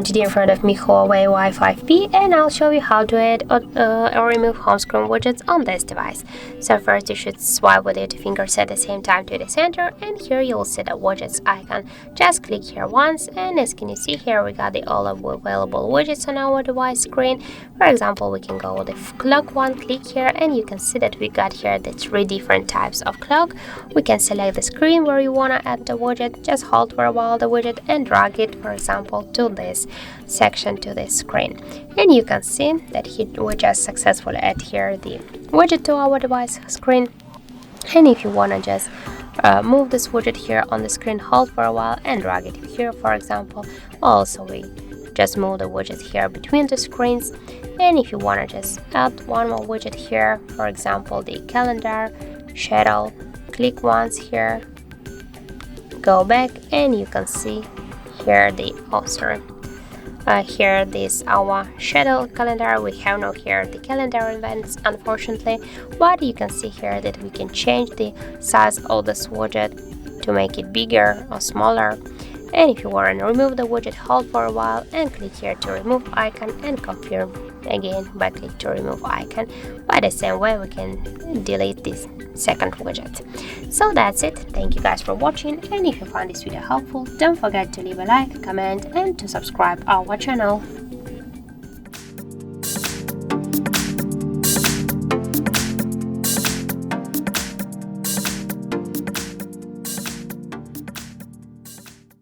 Today in front of me Huawei Y5p, and I'll show you how to add or remove home screen widgets on this device. So first you should swipe with your two fingers at the same time to the center, and here you'll see the widgets icon. Just click here once, and as can you see here, we got all available widgets on our device screen. For example, we can go with the clock one, click here, and you can see that we got here the 3 different types of clock. We can select the screen where you want to add the widget, just hold for a while the widget and drag it, for example, to this section, to this screen, and you can see that we just successfully add here the widget to our device screen. And if you want to just move this widget here on the screen, hold for a while and drag it here, for example. Also, we just move the widget here between the screens. And if you want to just add one more widget here, for example, the calendar, schedule, click once here, go back, and you can see here the here this our schedule calendar. We have no here the calendar events, unfortunately, but you can see here that we can change the size of this widget to make it bigger or smaller. And if you want to remove the widget, hold for a while and click here to remove icon and confirm again by click to remove icon. By the same way, we can delete this second widget. So that's it. Thank you guys for watching, and if you found this video helpful, don't forget to leave a like, comment and to subscribe our channel.